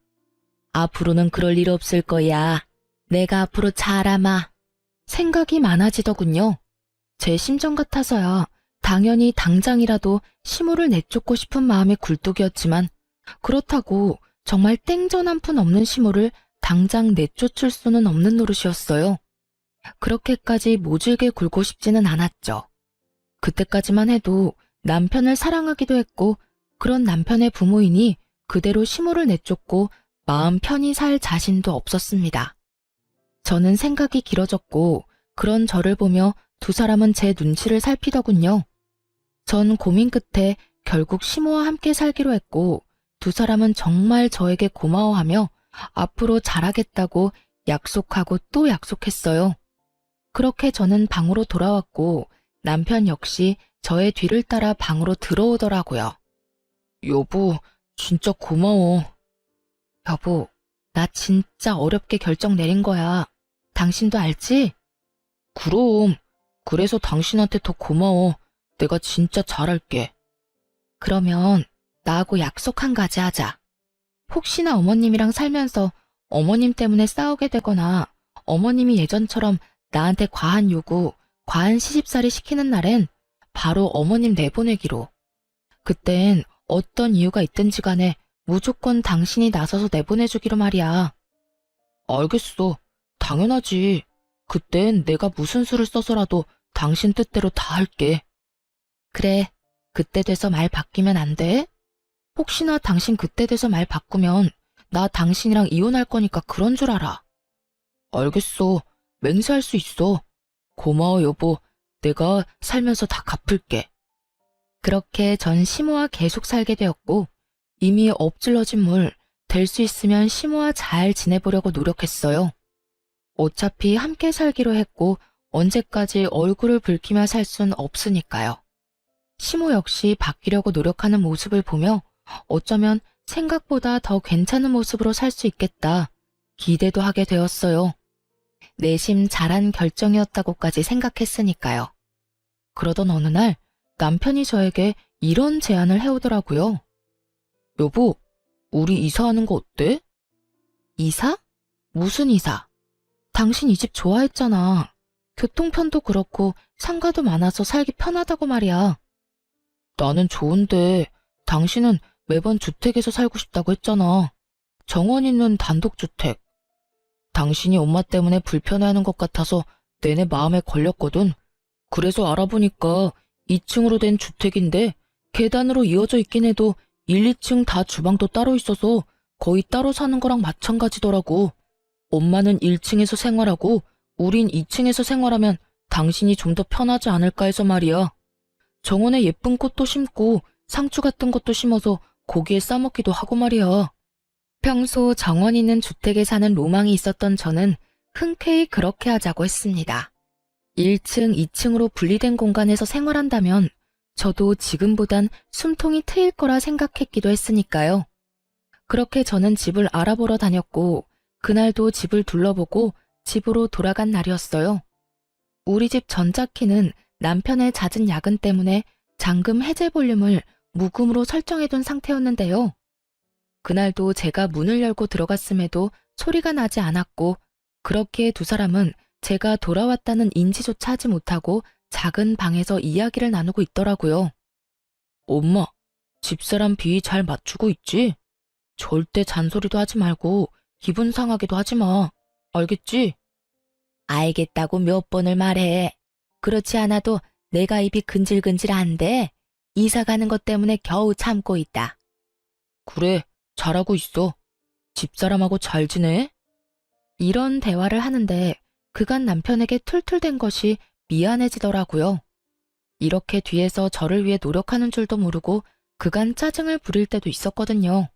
앞으로는 그럴 일 없을 거야. 내가 앞으로 잘아마. 생각이 많아지더군요. 제 심정 같아서야 당연히 당장이라도 시모를 내쫓고 싶은 마음이 굴뚝이었지만 그렇다고 정말 땡전 한 푼 없는 시모를 당장 내쫓을 수는 없는 노릇이었어요. 그렇게까지 모질게 굴고 싶지는 않았죠. 그때까지만 해도 남편을 사랑하기도 했고 그런 남편의 부모이니 그대로 시모를 내쫓고 마음 편히 살 자신도 없었습니다. 저는 생각이 길어졌고 그런 저를 보며 두 사람은 제 눈치를 살피더군요. 전 고민 끝에 결국 시모와 함께 살기로 했고 두 사람은 정말 저에게 고마워하며 앞으로 잘하겠다고 약속하고 또 약속했어요. 그렇게 저는 방으로 돌아왔고 남편 역시 저의 뒤를 따라 방으로 들어오더라고요. 여보, 진짜 고마워. 여보, 나 진짜 어렵게 결정 내린 거야. 당신도 알지? 그럼, 그래서 당신한테 더 고마워. 내가 진짜 잘할게. 그러면 나하고 약속 한 가지 하자. 혹시나 어머님이랑 살면서 어머님 때문에 싸우게 되거나 어머님이 예전처럼 나한테 과한 요구, 과한 시집살이 시키는 날엔 바로 어머님 내보내기로. 그땐 어떤 이유가 있든지 간에 무조건 당신이 나서서 내보내주기로 말이야. 알겠어. 당연하지. 그땐 내가 무슨 수를 써서라도 당신 뜻대로 다 할게. 그래. 그때 돼서 말 바뀌면 안 돼? 혹시나 당신 그때 돼서 말 바꾸면 나 당신이랑 이혼할 거니까 그런 줄 알아. 알겠어. 맹세할 수 있어. 고마워, 여보. 내가 살면서 다 갚을게. 그렇게 전 시모와 계속 살게 되었고, 이미 엎질러진 물, 될 수 있으면 시모와 잘 지내보려고 노력했어요. 어차피 함께 살기로 했고, 언제까지 얼굴을 붉히며 살 순 없으니까요. 시모 역시 바뀌려고 노력하는 모습을 보며 어쩌면 생각보다 더 괜찮은 모습으로 살 수 있겠다 기대도 하게 되었어요. 내심 잘한 결정이었다고까지 생각했으니까요. 그러던 어느 날 남편이 저에게 이런 제안을 해오더라고요. 여보, 우리 이사하는 거 어때? 이사? 무슨 이사? 당신 이 집 좋아했잖아. 교통편도 그렇고 상가도 많아서 살기 편하다고 말이야. 나는 좋은데 당신은 매번 주택에서 살고 싶다고 했잖아. 정원 있는 단독주택. 당신이 엄마 때문에 불편해하는 것 같아서 내내 마음에 걸렸거든. 그래서 알아보니까 2층으로 된 주택인데 계단으로 이어져 있긴 해도 1, 2층 다 주방도 따로 있어서 거의 따로 사는 거랑 마찬가지더라고. 엄마는 1층에서 생활하고 우린 2층에서 생활하면 당신이 좀 더 편하지 않을까 해서 말이야. 정원에 예쁜 꽃도 심고 상추 같은 것도 심어서 고기에 싸먹기도 하고 말이야. 평소 정원 있는 주택에 사는 로망이 있었던 저는 흔쾌히 그렇게 하자고 했습니다. 1층, 2층으로 분리된 공간에서 생활한다면 저도 지금보단 숨통이 트일 거라 생각했기도 했으니까요. 그렇게 저는 집을 알아보러 다녔고 그날도 집을 둘러보고 집으로 돌아간 날이었어요. 우리 집 전자키는 남편의 잦은 야근 때문에 잠금 해제 볼륨을 무금으로 설정해둔 상태였는데요. 그날도 제가 문을 열고 들어갔음에도 소리가 나지 않았고 그렇기에 두 사람은 제가 돌아왔다는 인지조차 하지 못하고 작은 방에서 이야기를 나누고 있더라고요. 엄마, 집사람 비위 잘 맞추고 있지? 절대 잔소리도 하지 말고 기분 상하게도 하지 마. 알겠지? 알겠다고 몇 번을 말해. 그렇지 않아도 내가 입이 근질근질한데 이사 가는 것 때문에 겨우 참고 있다. 그래, 잘하고 있어. 집사람하고 잘 지내? 이런 대화를 하는데 그간 남편에게 툴툴댄 것이 미안해지더라고요. 이렇게 뒤에서 저를 위해 노력하는 줄도 모르고 그간 짜증을 부릴 때도 있었거든요.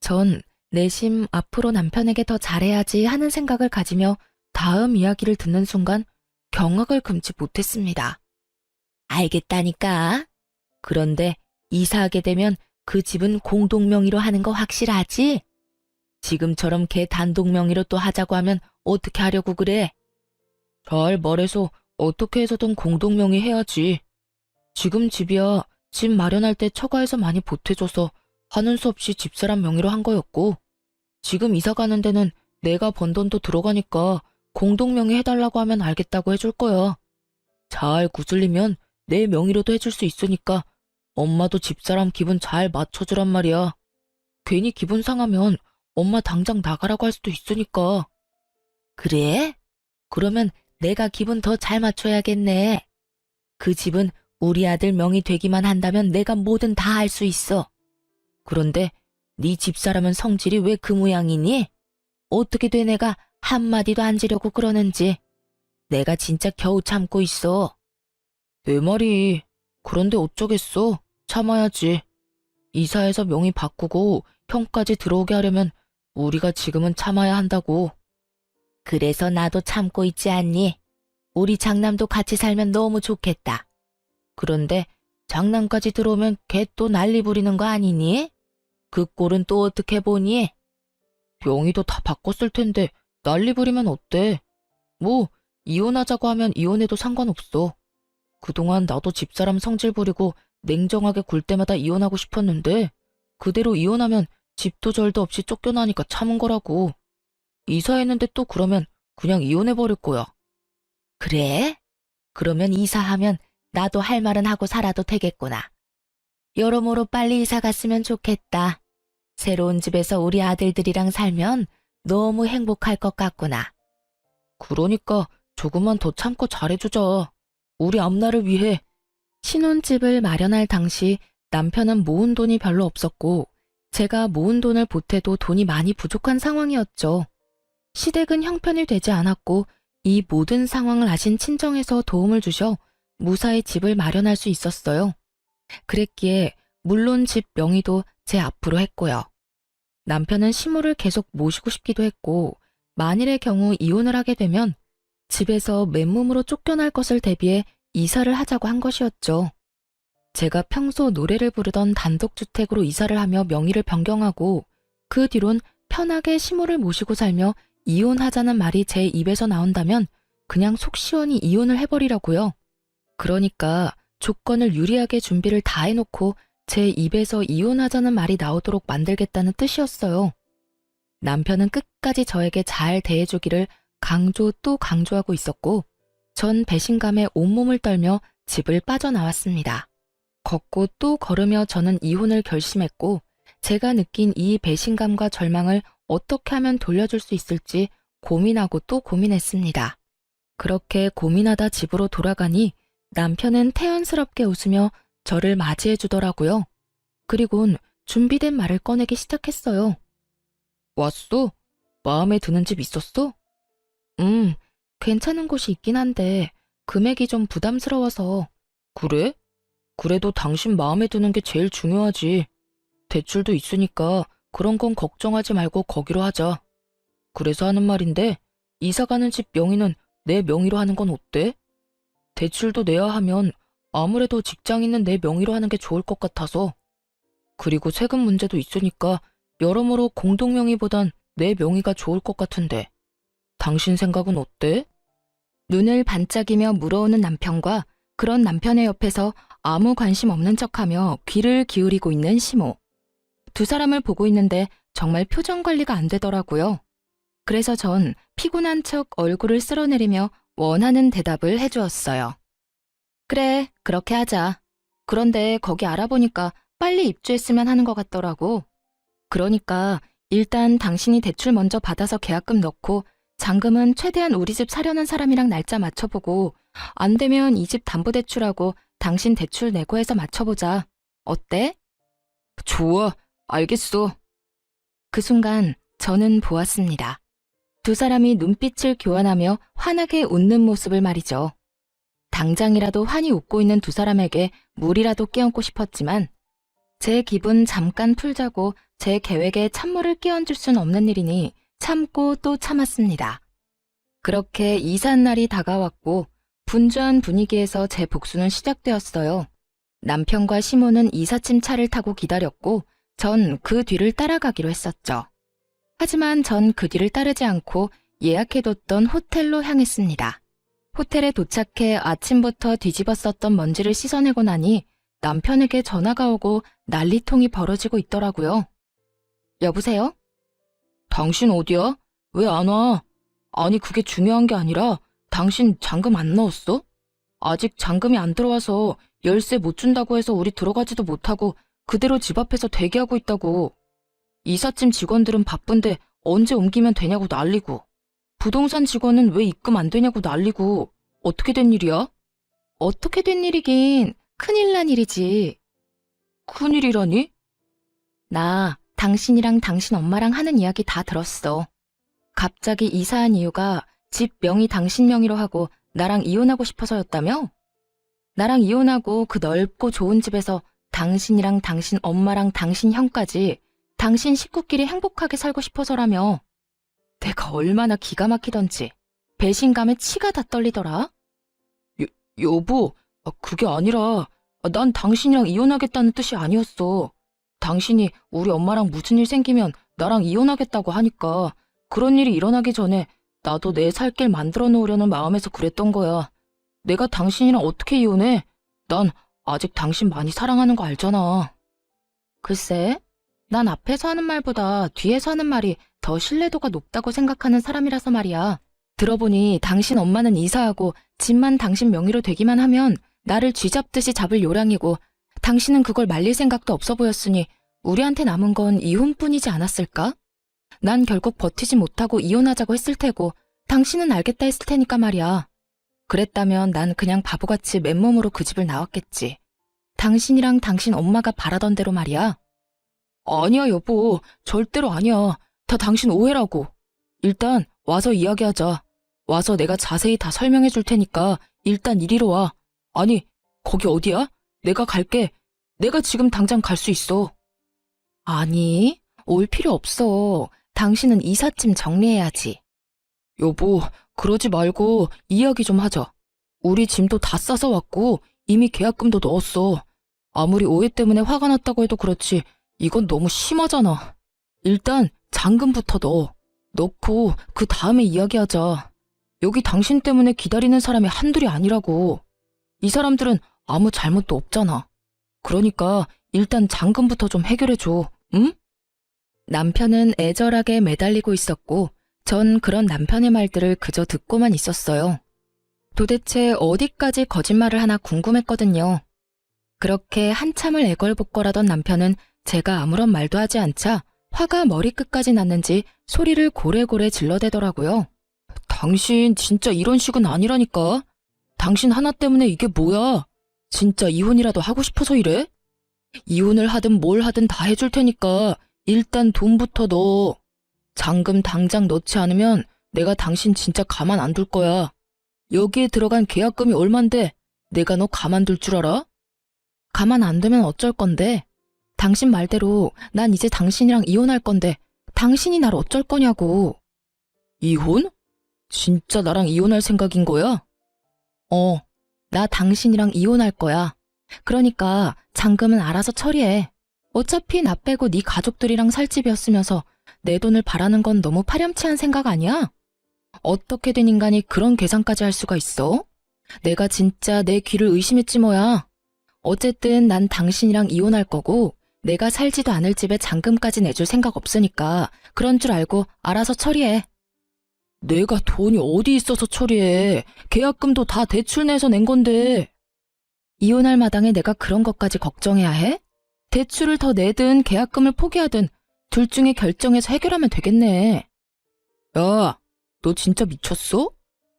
전 내심 앞으로 남편에게 더 잘해야지 하는 생각을 가지며 다음 이야기를 듣는 순간 경악을 금치 못했습니다. 알겠다니까. 그런데 이사하게 되면 그 집은 공동 명의로 하는 거 확실하지? 지금처럼 걔 단독 명의로 또 하자고 하면 어떻게 하려고 그래? 잘 말해서 어떻게 해서든 공동 명의 해야지. 지금 집이야 집 마련할 때 처가에서 많이 보태줘서 하는 수 없이 집사람 명의로 한 거였고 지금 이사 가는 데는 내가 번 돈도 들어가니까 공동 명의 해달라고 하면 알겠다고 해줄 거야. 잘 구슬리면 내 명의로도 해줄 수 있으니까 엄마도 집사람 기분 잘 맞춰주란 말이야. 괜히 기분 상하면 엄마 당장 나가라고 할 수도 있으니까. 그래? 그러면 내가 기분 더 잘 맞춰야겠네. 그 집은 우리 아들 명의 되기만 한다면 내가 뭐든 다 할 수 있어. 그런데 네 집사람은 성질이 왜 그 모양이니? 어떻게 돼 내가 한마디도 안 지려고 그러는지. 내가 진짜 겨우 참고 있어. 내 말이. 그런데 어쩌겠어. 참아야지. 이사해서 명의 바꾸고 형까지 들어오게 하려면 우리가 지금은 참아야 한다고. 그래서 나도 참고 있지 않니? 우리 장남도 같이 살면 너무 좋겠다. 그런데 장남까지 들어오면 걔 또 난리 부리는 거 아니니? 그 꼴은 또 어떻게 보니? 명의도 다 바꿨을 텐데 난리 부리면 어때? 뭐 이혼하자고 하면 이혼해도 상관없어. 그동안 나도 집사람 성질 부리고 냉정하게 굴 때마다 이혼하고 싶었는데 그대로 이혼하면 집도 절도 없이 쫓겨나니까 참은 거라고. 이사했는데 또 그러면 그냥 이혼해버릴 거야. 그래? 그러면 이사하면 나도 할 말은 하고 살아도 되겠구나. 여러모로 빨리 이사 갔으면 좋겠다. 새로운 집에서 우리 아들들이랑 살면 너무 행복할 것 같구나. 그러니까 조금만 더 참고 잘해주자. 우리 앞날을 위해. 신혼집을 마련할 당시 남편은 모은 돈이 별로 없었고 제가 모은 돈을 보태도 돈이 많이 부족한 상황이었죠. 시댁은 형편이 되지 않았고 이 모든 상황을 아신 친정에서 도움을 주셔 무사히 집을 마련할 수 있었어요. 그랬기에 물론 집 명의도 제 앞으로 했고요. 남편은 시모를 계속 모시고 싶기도 했고 만일의 경우 이혼을 하게 되면 집에서 맨몸으로 쫓겨날 것을 대비해 이사를 하자고 한 것이었죠. 제가 평소 노래를 부르던 단독주택으로 이사를 하며 명의를 변경하고 그 뒤론 편하게 시모를 모시고 살며 이혼하자는 말이 제 입에서 나온다면 그냥 속 시원히 이혼을 해버리라고요. 그러니까 조건을 유리하게 준비를 다 해놓고 제 입에서 이혼하자는 말이 나오도록 만들겠다는 뜻이었어요. 남편은 끝까지 저에게 잘 대해주기를 강조 또 강조하고 있었고 전 배신감에 온몸을 떨며 집을 빠져나왔습니다. 걷고 또 걸으며 저는 이혼을 결심했고 제가 느낀 이 배신감과 절망을 어떻게 하면 돌려줄 수 있을지 고민하고 또 고민했습니다. 그렇게 고민하다 집으로 돌아가니 남편은 태연스럽게 웃으며 저를 맞이해 주더라고요. 그리곤 준비된 말을 꺼내기 시작했어요. 왔어? 마음에 드는 집 있었어? 괜찮은 곳이 있긴 한데 금액이 좀 부담스러워서. 그래? 그래도 당신 마음에 드는 게 제일 중요하지. 대출도 있으니까 그런 건 걱정하지 말고 거기로 하자. 그래서 하는 말인데 이사 가는 집 명의는 내 명의로 하는 건 어때? 대출도 내야 하면 아무래도 직장 있는 내 명의로 하는 게 좋을 것 같아서. 그리고 세금 문제도 있으니까 여러모로 공동 명의보단 내 명의가 좋을 것 같은데. 당신 생각은 어때? 눈을 반짝이며 물어오는 남편과 그런 남편의 옆에서 아무 관심 없는 척하며 귀를 기울이고 있는 시모. 두 사람을 보고 있는데 정말 표정 관리가 안 되더라고요. 그래서 전 피곤한 척 얼굴을 쓸어내리며 원하는 대답을 해주었어요. 그래, 그렇게 하자. 그런데 거기 알아보니까 빨리 입주했으면 하는 것 같더라고. 그러니까 일단 당신이 대출 먼저 받아서 계약금 넣고 잔금은 최대한 우리 집 사려는 사람이랑 날짜 맞춰보고 안 되면 이 집 담보대출하고 당신 대출 내고 해서 맞춰보자. 어때? 좋아, 알겠어. 그 순간 저는 보았습니다. 두 사람이 눈빛을 교환하며 환하게 웃는 모습을 말이죠. 당장이라도 환히 웃고 있는 두 사람에게 물이라도 끼얹고 싶었지만 제 기분 잠깐 풀자고 제 계획에 찬물을 끼얹을 순 없는 일이니 참고 또 참았습니다. 그렇게 이삿 날이 다가왔고 분주한 분위기에서 제 복수는 시작되었어요. 남편과 시모는 이삿짐 차를 타고 기다렸고 전 그 뒤를 따라가기로 했었죠. 하지만 전 그 뒤를 따르지 않고 예약해뒀던 호텔로 향했습니다. 호텔에 도착해 아침부터 뒤집었었던 먼지를 씻어내고 나니 남편에게 전화가 오고 난리통이 벌어지고 있더라고요. 여보세요? 당신 어디야? 왜 안 와? 아니 그게 중요한 게 아니라 당신 잔금 안 넣었어? 아직 잔금이 안 들어와서 열쇠 못 준다고 해서 우리 들어가지도 못하고 그대로 집 앞에서 대기하고 있다고. 이삿짐 직원들은 바쁜데 언제 옮기면 되냐고 난리고. 부동산 직원은 왜 입금 안 되냐고 난리고. 어떻게 된 일이야? 어떻게 된 일이긴 큰일 난 일이지. 큰일이라니? 나 당신이랑 당신 엄마랑 하는 이야기 다 들었어. 갑자기 이사한 이유가 집 명의 당신 명의로 하고 나랑 이혼하고 싶어서였다며? 나랑 이혼하고 그 넓고 좋은 집에서 당신이랑 당신 엄마랑 당신 형까지 당신 식구끼리 행복하게 살고 싶어서라며. 내가 얼마나 기가 막히던지 배신감에 치가 다 떨리더라. 여보, 그게 아니라 난 당신이랑 이혼하겠다는 뜻이 아니었어. 당신이 우리 엄마랑 무슨 일 생기면 나랑 이혼하겠다고 하니까 그런 일이 일어나기 전에 나도 내 살 길 만들어 놓으려는 마음에서 그랬던 거야. 내가 당신이랑 어떻게 이혼해? 난 아직 당신 많이 사랑하는 거 알잖아. 글쎄, 난 앞에서 하는 말보다 뒤에서 하는 말이 더 신뢰도가 높다고 생각하는 사람이라서 말이야. 들어보니 당신 엄마는 이사하고 집만 당신 명의로 되기만 하면 나를 쥐잡듯이 잡을 요량이고 당신은 그걸 말릴 생각도 없어 보였으니 우리한테 남은 건 이혼뿐이지 않았을까? 난 결국 버티지 못하고 이혼하자고 했을 테고 당신은 알겠다 했을 테니까 말이야. 그랬다면 난 그냥 바보같이 맨몸으로 그 집을 나왔겠지. 당신이랑 당신 엄마가 바라던 대로 말이야. 아니야 여보, 절대로 아니야. 다 당신 오해라고. 일단 와서 이야기하자. 와서 내가 자세히 다 설명해 줄 테니까 일단 이리로 와. 아니, 거기 어디야? 내가 갈게. 내가 지금 당장 갈 수 있어. 아니, 올 필요 없어. 당신은 이삿짐 정리해야지. 여보, 그러지 말고 이야기 좀 하자. 우리 짐도 다 싸서 왔고 이미 계약금도 넣었어. 아무리 오해 때문에 화가 났다고 해도 그렇지 이건 너무 심하잖아. 일단 잔금부터 넣어. 넣고 그 다음에 이야기하자. 여기 당신 때문에 기다리는 사람이 한둘이 아니라고. 이 사람들은 아무 잘못도 없잖아. 그러니까 일단 잔금부터 좀 해결해줘, 응? 남편은 애절하게 매달리고 있었고 전 그런 남편의 말들을 그저 듣고만 있었어요. 도대체 어디까지 거짓말을 하나 궁금했거든요. 그렇게 한참을 애걸복걸하던 남편은 제가 아무런 말도 하지 않자 화가 머리끝까지 났는지 소리를 고래고래 질러대더라고요. 당신 진짜 이런 식은 아니라니까. 당신 하나 때문에 이게 뭐야? 진짜 이혼이라도 하고 싶어서 이래? 이혼을 하든 뭘 하든 다 해줄 테니까 일단 돈부터 넣어. 잔금 당장 넣지 않으면 내가 당신 진짜 가만 안 둘 거야. 여기에 들어간 계약금이 얼만데 내가 너 가만둘 줄 알아? 가만 안 두면 어쩔 건데? 당신 말대로 난 이제 당신이랑 이혼할 건데 당신이 날 어쩔 거냐고. 이혼? 진짜 나랑 이혼할 생각인 거야? 나 당신이랑 이혼할 거야. 그러니까 잔금은 알아서 처리해. 어차피 나 빼고 네 가족들이랑 살 집이었으면서 내 돈을 바라는 건 너무 파렴치한 생각 아니야? 어떻게 된 인간이 그런 계산까지 할 수가 있어? 내가 진짜 내 귀를 의심했지 뭐야. 어쨌든 난 당신이랑 이혼할 거고 내가 살지도 않을 집에 잔금까지 내줄 생각 없으니까 그런 줄 알고 알아서 처리해. 내가 돈이 어디 있어서 처리해. 계약금도 다 대출 내서 낸 건데. 이혼할 마당에 내가 그런 것까지 걱정해야 해? 대출을 더 내든 계약금을 포기하든 둘 중에 결정해서 해결하면 되겠네. 야, 너 진짜 미쳤어?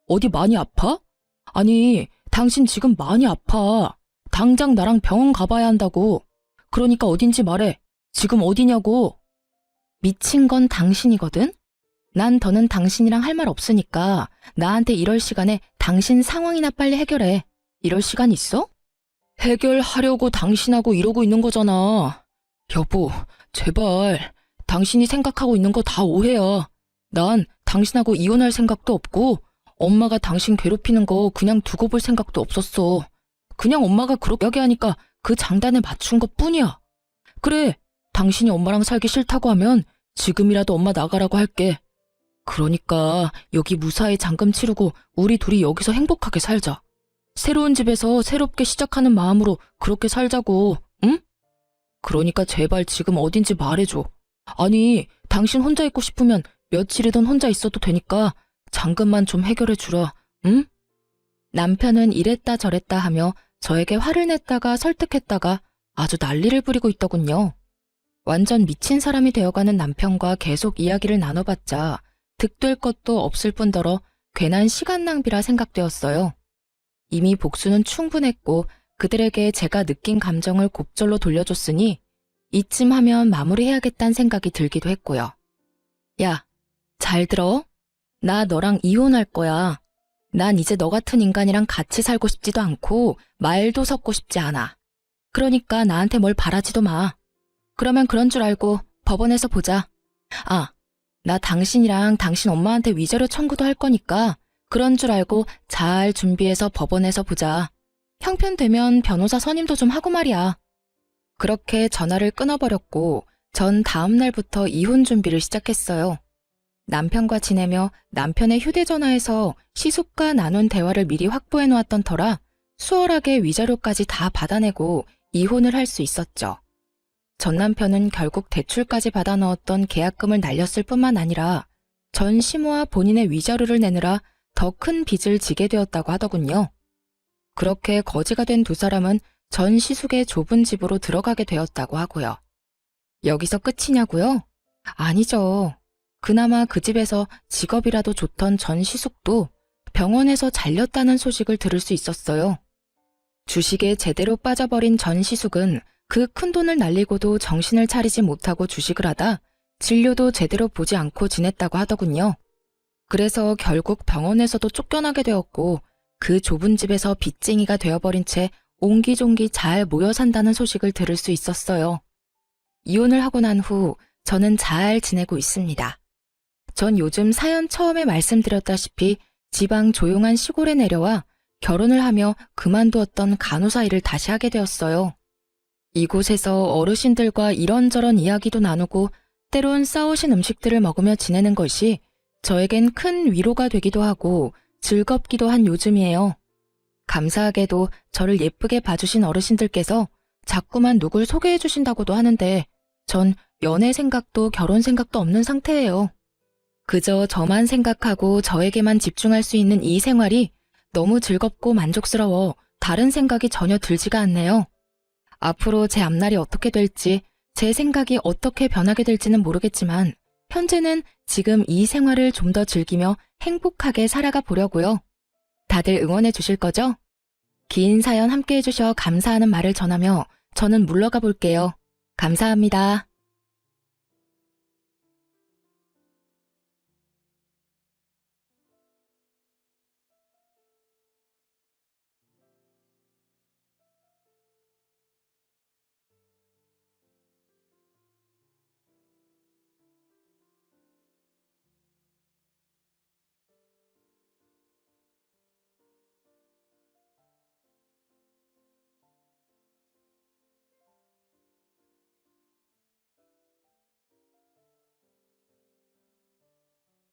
어디 많이 아파? 아니, 당신 지금 많이 아파. 당장 나랑 병원 가봐야 한다고. 그러니까 어딘지 말해. 지금 어디냐고. 미친 건 당신이거든? 난 더는 당신이랑 할 말 없으니까 나한테 이럴 시간에 당신 상황이나 빨리 해결해. 이럴 시간 있어? 해결하려고 당신하고 이러고 있는 거잖아. 여보, 제발. 당신이 생각하고 있는 거 다 오해야. 난 당신하고 이혼할 생각도 없고 엄마가 당신 괴롭히는 거 그냥 두고 볼 생각도 없었어. 그냥 엄마가 그렇게 이야기하니까 그 장단에 맞춘 것뿐이야. 그래, 당신이 엄마랑 살기 싫다고 하면 지금이라도 엄마 나가라고 할게. 그러니까 여기 무사히 잔금 치르고 우리 둘이 여기서 행복하게 살자. 새로운 집에서 새롭게 시작하는 마음으로 그렇게 살자고, 응? 그러니까 제발 지금 어딘지 말해줘. 아니, 당신 혼자 있고 싶으면 며칠이든 혼자 있어도 되니까 잔금만 좀 해결해 주라, 응? 남편은 이랬다 저랬다 하며 저에게 화를 냈다가 설득했다가 아주 난리를 부리고 있더군요. 완전 미친 사람이 되어가는 남편과 계속 이야기를 나눠봤자 득될 것도 없을 뿐더러 괜한 시간 낭비라 생각되었어요. 이미 복수는 충분했고 그들에게 제가 느낀 감정을 곡절로 돌려줬으니 이쯤 하면 마무리해야겠다는 생각이 들기도 했고요. 야, 잘 들어? 나 너랑 이혼할 거야. 난 이제 너 같은 인간이랑 같이 살고 싶지도 않고 말도 섞고 싶지 않아. 그러니까 나한테 뭘 바라지도 마. 그러면 그런 줄 알고 법원에서 보자. 아, 나 당신이랑 당신 엄마한테 위자료 청구도 할 거니까 그런 줄 알고 잘 준비해서 법원에서 보자. 형편되면 변호사 선임도 좀 하고 말이야. 그렇게 전화를 끊어버렸고 전 다음 날부터 이혼 준비를 시작했어요. 남편과 지내며 남편의 휴대전화에서 시숙과 나눈 대화를 미리 확보해 놓았던 터라 수월하게 위자료까지 다 받아내고 이혼을 할 수 있었죠. 전 남편은 결국 대출까지 받아 넣었던 계약금을 날렸을 뿐만 아니라 전 시모와 본인의 위자료를 내느라 더 큰 빚을 지게 되었다고 하더군요. 그렇게 거지가 된 두 사람은 전 시숙의 좁은 집으로 들어가게 되었다고 하고요. 여기서 끝이냐고요? 아니죠. 그나마 그 집에서 직업이라도 좋던 전 시숙도 병원에서 잘렸다는 소식을 들을 수 있었어요. 주식에 제대로 빠져버린 전 시숙은 그 큰돈을 날리고도 정신을 차리지 못하고 주식을 하다 진료도 제대로 보지 않고 지냈다고 하더군요. 그래서 결국 병원에서도 쫓겨나게 되었고 그 좁은 집에서 빚쟁이가 되어버린 채 옹기종기 잘 모여 산다는 소식을 들을 수 있었어요. 이혼을 하고 난 후 저는 잘 지내고 있습니다. 전 요즘 사연 처음에 말씀드렸다시피 지방 조용한 시골에 내려와 결혼을 하며 그만두었던 간호사 일을 다시 하게 되었어요. 이곳에서 어르신들과 이런저런 이야기도 나누고 때론 싸우신 음식들을 먹으며 지내는 것이 저에겐 큰 위로가 되기도 하고 즐겁기도 한 요즘이에요. 감사하게도 저를 예쁘게 봐주신 어르신들께서 자꾸만 누굴 소개해 주신다고도 하는데 전 연애 생각도 결혼 생각도 없는 상태예요. 그저 저만 생각하고 저에게만 집중할 수 있는 이 생활이 너무 즐겁고 만족스러워 다른 생각이 전혀 들지가 않네요. 앞으로 제 앞날이 어떻게 될지, 제 생각이 어떻게 변하게 될지는 모르겠지만 현재는 지금 이 생활을 좀 더 즐기며 행복하게 살아가 보려고요. 다들 응원해 주실 거죠? 긴 사연 함께 해주셔 감사하는 말을 전하며 저는 물러가 볼게요. 감사합니다.